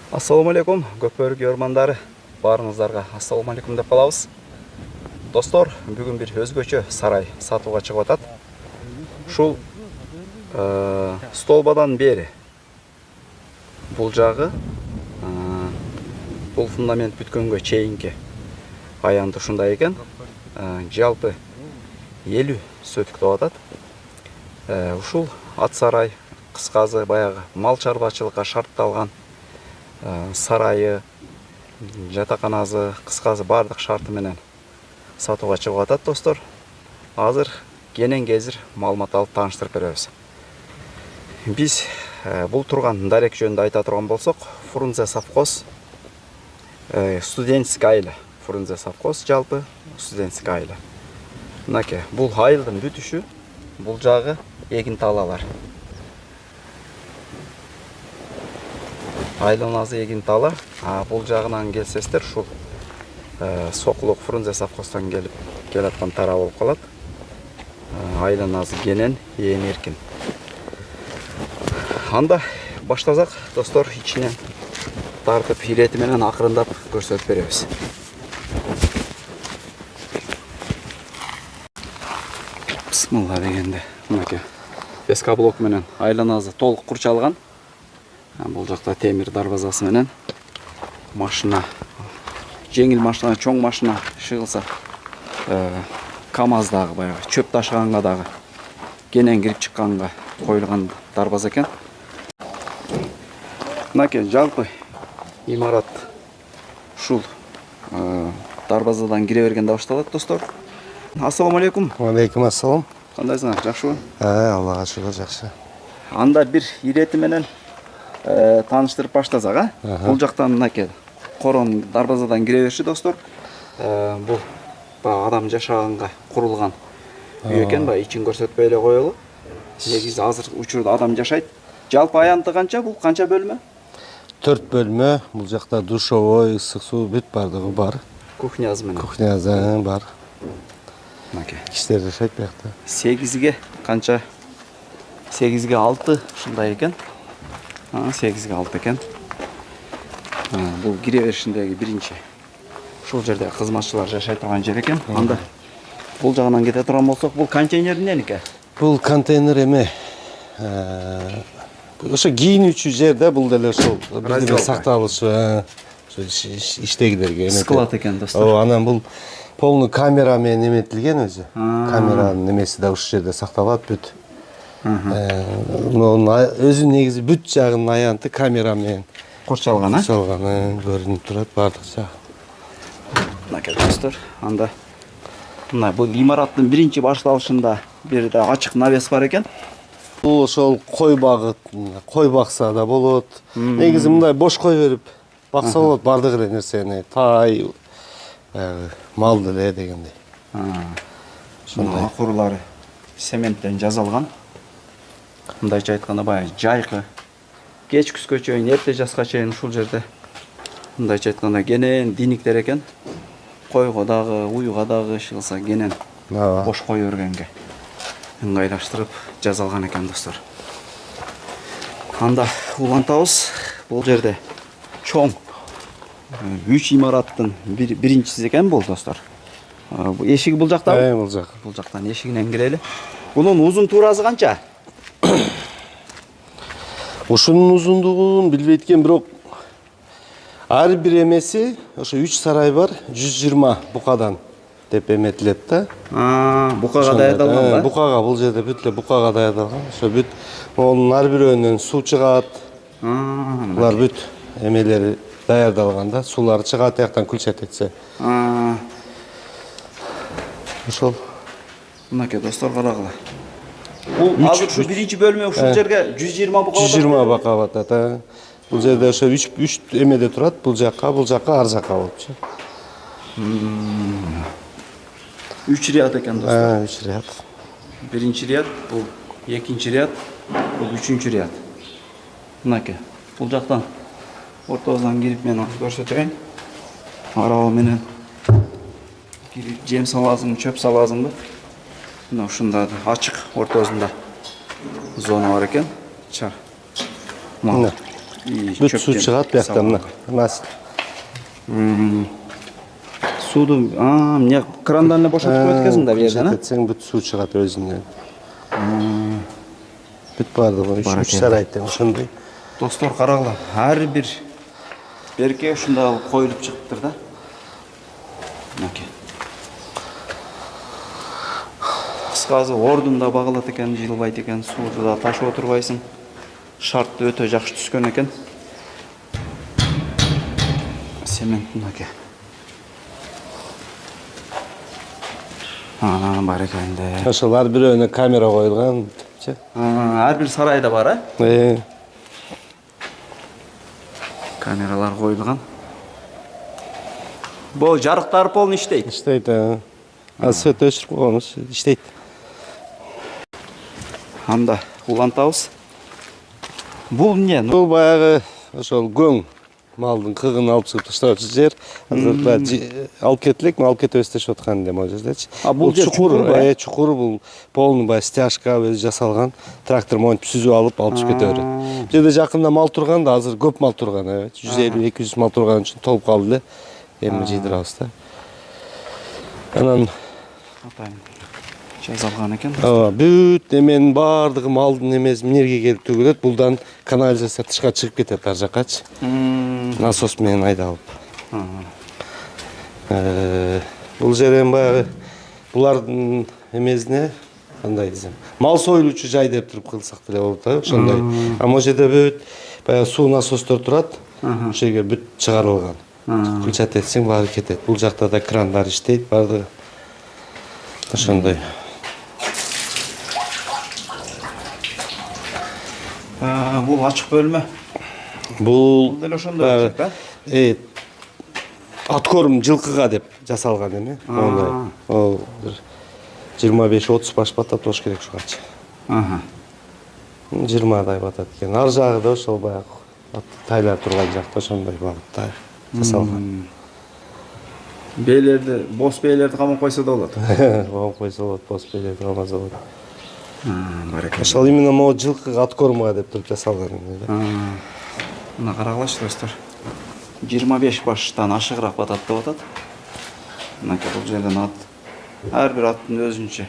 Ассаламу алейкум, көпөрүк ормандары. Барыңыздарга ассаламу алейкум деп калабыз. Достор, бүгүн бир өзгөчө сарай сатууга чыгып атат. Ушул столбадан бери бул жагы бул фундамент бүткөнгө чейинки аянты ушундай экен. Жалпы 50 сөтүк деп атат. Ушул ат сарай, кыскасы баягы мал чарбачылыкка шартталган сарайы, жатаканасы, кыскасы бардык шарты менен сатууга чыгып атат, достор. Азыр кенен кезир маалымат алып тааныштырып беребиз. Биз бул турган дарек жөнүндө айта турган болсок, Фрунзе совхоз, студенческий айыл. Фрунзе совхоз жалпы студенческий айыл. Мынакей, бул айылдын бүтүшү, бул жагы эгин талалар. Айланасы эгин тала, бул жагынан келсездер, ушул Сокулук Фрунзе совхоздон келаткан тарап болуп калат. Айланасы кенен, ээн эркин. Анда баштасак, достор, ичинен тартып, ирети менен акырындап көрсөтүп беребиз. Бисмилла дегенде, мынакей пескоблок менен айланасы толук курчалган. Бул жакта темир дарбазасы менен машина, жеңил машина, чоң машина шыгылса, КамАЗдагы баягы чөп ташыганга дагы кенен кирип чыкканга коюлган дарбаза экен. Мынакей жалпы имарат ушул дарбазадан кире бергенде башталат, достор. Ассаламу алейкум. Алейкум ассалам. Кандайсыңар, жакшыбы? Аллага шүгүр, жакшы. Анда бир ирети менен тааныштырып баштасак, бул жактан мынакей корон дарбазадан кире бериши, достор. Бул адам жашаганга курулган үй экен, ичин көрсөтпөй эле коелу. Негизи азыр учурда адам жашайт. Жалпы аянты канча, бул канча бөлмө? 4 бөлмө, бул жакта душовой, ысык суу бүт бардыгы бар. Кухнясы менен. Кухнясы бар. Мынакей. Киштер жашайт биякта. 8ге канча? 8ге 6 ушундай экен. 8ге 6 экен. Бул кире беришиндеги биринчи. Ушул жерде кызматчылар жашай турган жер экен. Анда бул жагынан кете турган болсок, бул контейнер эмненики? Бул контейнер эме. Ошо кийинүүчү жерде бул деле ошол биздин сакталышы, иштегилерге эме. Склад экен, достор. Анан бул полный камера менен эметилген өзү. Камеранын немеси да ушул жерде сакталат бүт. Өзү негизи бүт жагынын аянты камера менен Курчалган, курчалганы көрүнүп турат бардык жагы. Мынакей, достор, анда мына бул имараттын биринчи башталышында бир да ачык навес бар экен. Бул ошол кой бакса да болот. Негизи мындай бош кой берип бакса болот бардык эле нерсени, тай, мал деле дегендей. Ошондой курулары цементтен жасалган. Мындайча айтканда баягы жайкы. Кеч күзгө чейин, эрте жазга чейин ушул жерде мындайча айтканда кенен диниктер экен. Койго дагы, уйга дагы шылса кенен бош кой бергенге ыңгайлаштырып жасалган экен, достор. Анда улантабыз, бул жерде чоң 3 имараттын биринчиси экен бул, достор. Эшиги бул жакта? Бул жак. Бул жактан эшигинен кирели. Бунун узун туурасы канча? Ушунун узундугун билбейт экен, бирок ар бир эмеси ошо 3 сарай бар, 120 букадан деп эметилет да. Букага даярдалган да? Букага, бул жерде бүт эле букага даярдалган. Ошо бүт онун ар бирөөнөн суу чыгат. Булар бүт эмелери даярдалган да, суулар чыгат тияктан күлчат этсе. Ошол. Мынакей, достор, карагыла. Бул азыр ушу биринчи бөлмө ушул жерге 120 бука атат. 120 бука атат. Бул жерде ошо 3 эмеде турат, бул жакка, ар жакка болупчу. 3 ряд экен, достор. 3 ряд. Биринчи ряд, бул экинчи ряд, бул үчүнчү ряд. Мынакей, бул жактан ортозон кирип мен көрсөтөйүн. Араба менен кирип жем саласың, чөп саласыңбы? Мына ушунда ачык ортосунда зона бар экен. Чар. бүт суу чыгат бияктан мына. Насыл. Суду, эмне крандан эле бошотуп коет экенсиң да бу жерден, Кетсең бүт суу чыгат өзүнөн. Бүт бардыгы 3 сарайда ошондой. Достор карагыла, ар бир берке ушундай коюлуп чыгыптыр да. Мынакей. Кыскасы ордунда багылат экен, жылбайт экен, сууду да ташып отурбайсың. Шарты өтө жакшы түскөн экен. Семент мынакей. Барекелде. Ошол ар бирөөнө камера коюлган. Ар бир сарайда бар, Э? Камералар коюлган. Бул жарыктар полный иштейт. Иштейт, свет өчүрүп койгонбуз, иштейт. Анда улантабыз. Бул эмне? Бул баягы ошол көң малдын кыгын алып чыгып таштаочу жер. Азыр алып кетилек, алып кетебиз дешип аткан эле могул жердечи. Бул жер чукур, чукур бул полный баягы стяжка өзү жасалган. Трактор монтип сүзүп алып чыгып кете берет. Бул жерде жакында мал турган да, азыр көп мал турган, 150-200 мал турган үчүн толуп калды эле. Эми жыйдырабыз да. Анан жазалган экен. Бүт эменин бардыгы малдын эмеси минерге келип төгүлөт. Булдан канализация тышка чыгып кетет ар жаккачы. Насос менен айдалып. Бул жер эми баягы булардын эмесине кандай десем, мал союлуучу жай деп туруп кылсак деле болот да, ошондой. Могу жерде бүт баягы суу насостор турат. Ошол жерге бүт чыгарылган. Кылчат этсең баары кетет. Бул жакта да крандар иштейт, бардыгы. Ошондой. Бул ачык бөлмө. Бул деле ошондой да? Аткорум жылкыга деп жасалган эме. Мондай. Ол 25-30 баш батат болуш керек ушугачы. 20дай батат экен. Ар жагы да ошол баягы тайлар турган жакта ошондой багытта жасалган. Бейлерди, бос бейлерди камап койсо да болот. Камап койсо болот, бос бейлерди камаса болот. Баракалла. Ошол именно могу жылкыга аткормуга деп туруп жасалган эме да. Мына карагылачы достор. 25 баштан ашыгыраак батат деп атат. Мынакей бул жерден ат. Ар бир аттын өзүнчө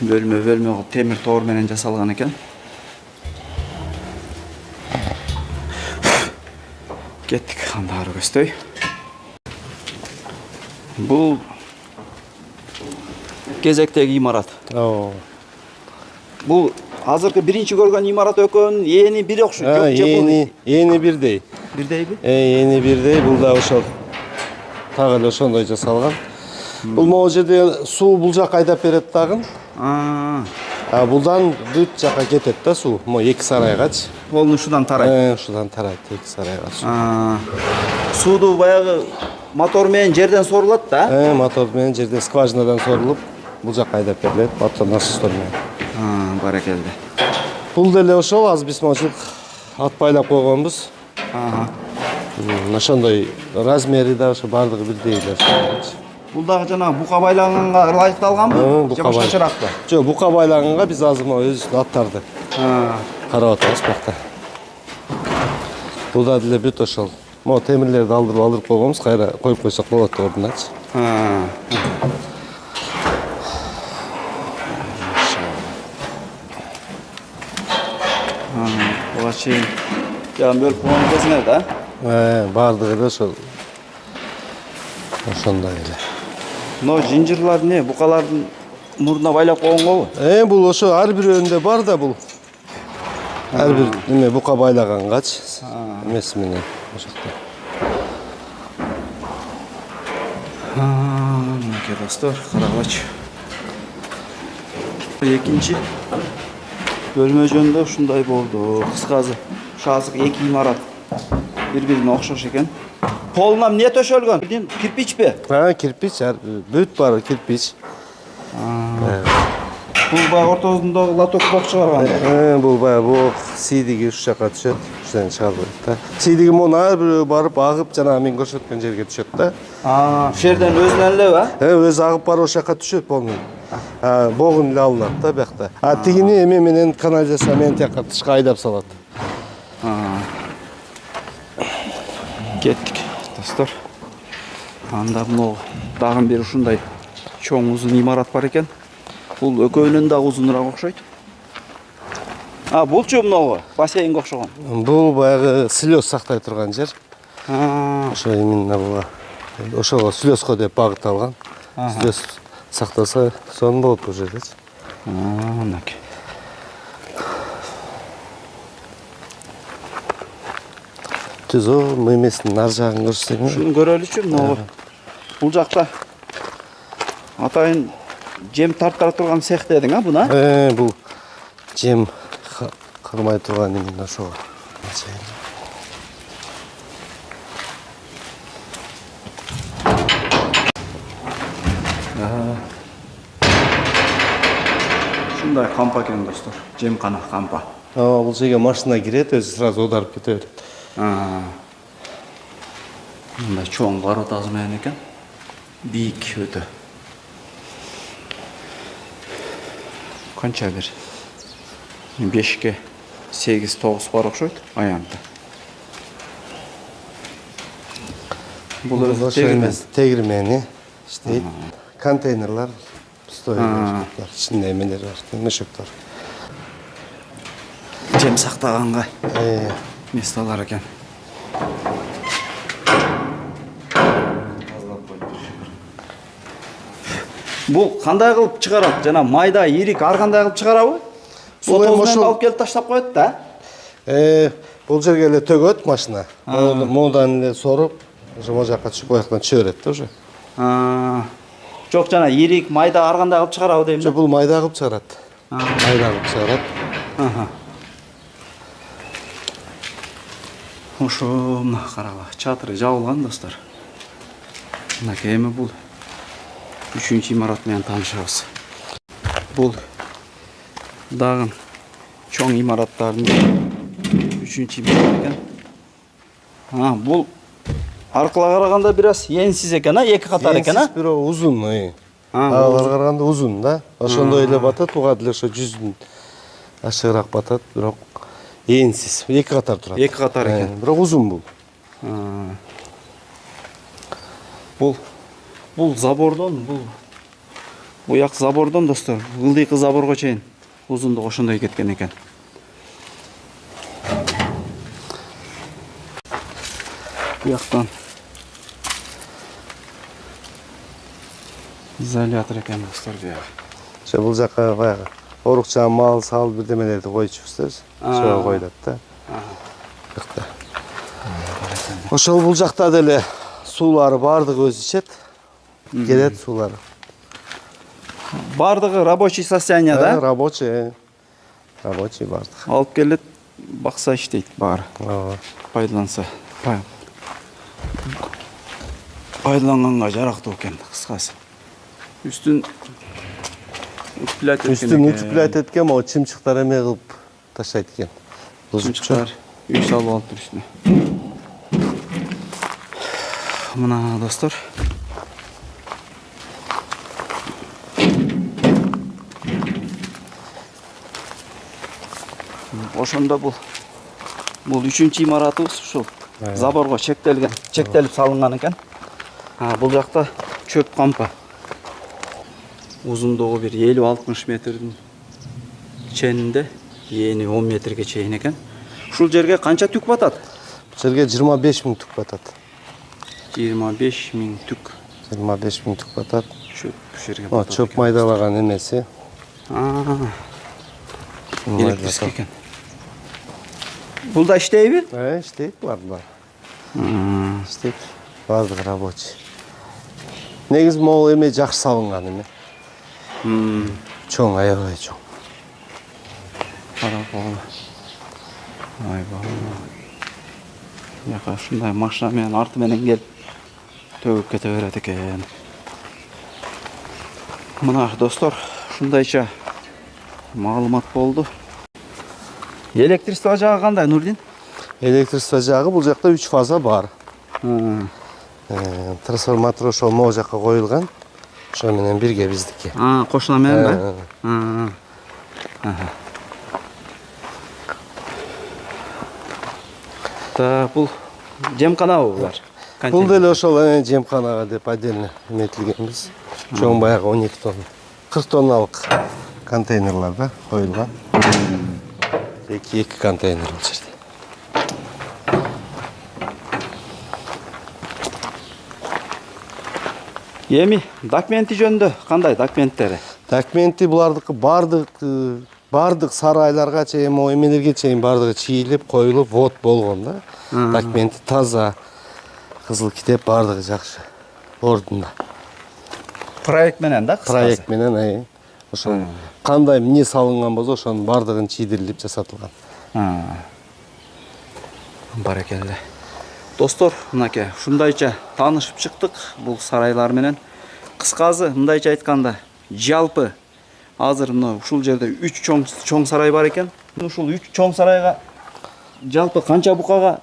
бөлмө кылып темир тоор менен жасалган экен. Кеттик анда ары көздөй. Бул кезектеги имарат. Бул азыркы биринчи көргөн имарат экөөнүн эни бири окшойт. Эни бирдей. Бирдейби? Эни бирдей, бул да ошол так эле ошондой жасалган. Бул могу жерде суу бул жака айдап берет дагы. Булдан бүт жака кетет да суу. Могу эки сарайгачы. Полный ушудан тарайт. Ушудан тарайт эки сарайга. Сууду баягы мотор менен жерден сорулат да? Мотор менен жерден скважинадан сорулуп, бул жака айдап берилет, мотор насостор менен. Баракелде. Бул деле ошол, аз биз могу ат байлап койгонбуз. Ошондой размери да ошо бардыгы бирдей эле. Бул дагы жана бука байлаганга ылайыкталганбы? Бука башкачараакпы? Жок, бука байлаганга биз азыр өзүбүздүн аттарды карап атабыз бакта. Бул да деле бүт ошол. Могу темирлерди алдырып койгонбуз, кайра коюп койсок болот ордуначы. Буга чейин жан бөлүп койгон экенсиңер да? Бардыгы эле ошол. Ошондой эле. Мына жинжирлар эмне? Букалардын мурдуна байлап койгонгобу? Бул ошо ар бирөөнүндө бар да бул. Ар бир эме бука байлагангачы. Эмеси менен ошокто. Мынакей достор, карагылачы. Экинчи бөлмө жөнүндө ушундай болду. Кыскасы, азыр эки имарат бири-бирине окшош экен. Полуна эмне төшөлгөн? Кирпичпи? Кирпич, бүт баары кирпич. Бул баягы ортосундагы лоток бок чыгарган. Бул баягы бок сийдиги уш жака түшөт, ушудан чыгарылат да. Сийдиги монун ар бирөө барып агып жанагы мен көрсөткөн жерге түшөт да. Ушул жерден өзүнөн элеби? Өзү агып барып ошол жака түшөт полный. Богун эле алынат да бuyakta. Тигини эме менен канализация менен тияка тышка айдап салат. Кеттик достор. Анда мынау дагы бир ушундай чоң узун имарат бар экен. Бул экөөнүн да узунураак окшойт. Булчу мынау бассейнге окшогон. Бул баягы слез сактай турган жер. Ошо именно буга. Ошого слезко деп багытталган. Слез сакталса сон болот бул жердечи. Мынакей. Түзө мемесинин ар жагын көрсөң. Шуну көрөлүчү мынау. Бул жакта атайын жем тарттара турган цех дедиң, буна? Бул жем кырмай турган именно ошого. Ушундай кампа экен достор. Жемкана кампа. Бул жерге машина кирет, өзү сразу аударып кете берет. Мындай чоң кароо тазы менен экен. Бийик өтө. Канча бир 5ке 8-9 бар окшойт аянты. Бул тегирмени иштейт. Контейнерлер стойлар, ичинде эмелер бар, мешоктор. Жем сактаганга месталар экен. Бул кандай кылып чыгарат? Жана майда, ирик ар кандай кылып чыгарабы? Мотоз менен алып келип таштап коет да. Бул жерге эле төгөт машина. Модан эле соруп, ошо жака түшүп бояктан чыга берет да уже. Жок, жана ирик, майда ар кандай кылып чыгарабы дейм да. Бул майда кылып чыгарат. Майда кылып чыгарат. Ошо мына караба, чатыры жабылган достор. Мынакей эми бул 3-чү имарат менен таанышабыз. Бул дагы чоң имараттардын 3-чү имарат экен. Бул аркыла караганда бир аз энсиз экен, эки катар экен, Энсиз бирок узун. Аларга караганда узун да. Ошондой эле батат, буга деле ошо 100дөн ашыгыраак батат, бирок энсиз. Эки катар турат. Эки катар экен. Бирок узун бул. Бул забордон, буяк забордон достор, ылдыйкы заборго чейин узундугу ошондой кеткен экен. Буяктан изолятор экен достор бuyagы. Ошо бул жака баягы орукча, мал, сал бирдемелерди койчубуз. Ошого коюлат да. Ошол бул жакта деле суулары бардыгы өзү ичет. Келет суулары. Бардыгы рабочий состояние да? Рабочий. Рабочий бардыгы. Алып келет, бакса иштейт баары. Пайдаланса. Пайдаланганга жарактуу экен, кыскасы. Үстүн утуплять эткен, могу чымчыктар эме кылып таштайт экен. Чымчыктар үй салып алып үстүнө. Мына достор. Ошондо бул 3-чү имаратыбыз ушул заборго чектелип салынган экен. Бул жакта чөп кампа. Узундугу бир 50-60 метрдин ченинде, эни 10 метрге чейин экен. Ушул жерге канча түк батат? Бул жерге 25 000 түк батат. 25 000 түк. 25 000 түк батат. Жерге батат. Чөп майдалаган эмеси. Электрик экен. Бул да иштейби? Иштейт баардыгы. Иштейт. Баардыгы рабочий. Негизи могу эме жакшы салынган эме. Чоң, аябай чоң. Карабалы. Айбалы. Яка ушундай машина менен арты менен келип төгүп кете берет экен. Мына достор, ушундайча маалымат болду. Электричество жагы кандай, Нурдин? Электричество жагы бул жакта 3 фаза бар. Трансформатор ошол могу жакка коюлган. Ошо менен бирге биздики. Кошуна менен ба? Бул жемканабы булар? Бул деле ошол жемканага деп отдельно эметилгенбиз. Чоң баягы 12 тонна. 40 тонналык контейнерларда коюлган. Эки контейнер бул жерде. Эми документи жөнүндө кандай документтери? Документи булардыкы бардык сарайларга чейин, эмелерге чейин бардыгы чийилип, коюлуп, вот болгон да. Документи таза, кызыл китеп бардыгы жакшы. Ордунда. Проект менен да, кыскасы. Проект менен, ошол кандай эмне салынган болсо, ошонун бардыгын чийдирилип жасатылган. Баракелде. Достор, мынакей, ушундайча таанышып чыктык бул сарайлар менен. Кыскасы, мындайча айтканда, жалпы азыр мына ушул жерде 3 чоң сарай бар экен. Ушул 3 чоң сарайга жалпы канча букага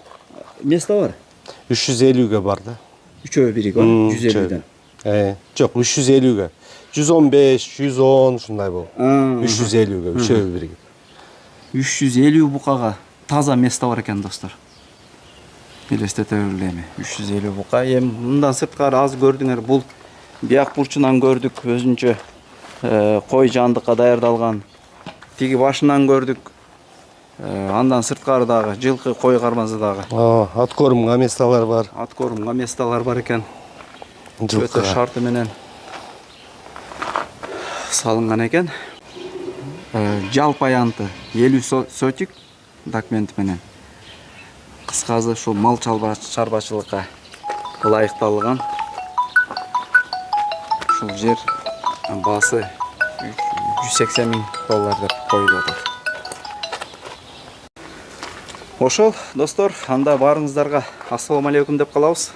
место бар? 350ге бар да. Үчөө бири бар, 150ден. Жок, 350ге. 115, 110 ушундай болот. 350ге, үчөө бири. 350 букага таза место бар экен, достор. Элестетебиз эми 350 бука. Эми мындан сырткары аз көрдүңөр, бул бияк бурчунан көрдүк, өзүнчө кой жандыкка даярдалган. Тиги башынан көрдүк. Андан сырткары дагы жылкы кой кармазы дагы. Ат корумга месталар бар. Ат корумга месталар бар экен. Жылкы шарты менен салынган экен. Жалпы аянты 50 сотик документ менен. Кыскасы ушул мал чарбачылыкка ылайыкталган. Ушул жер баасы 180 000 доллар деп коюлуп атат. Ошол, достор, анда барыңыздарга ассаламу алейкум деп калабыз.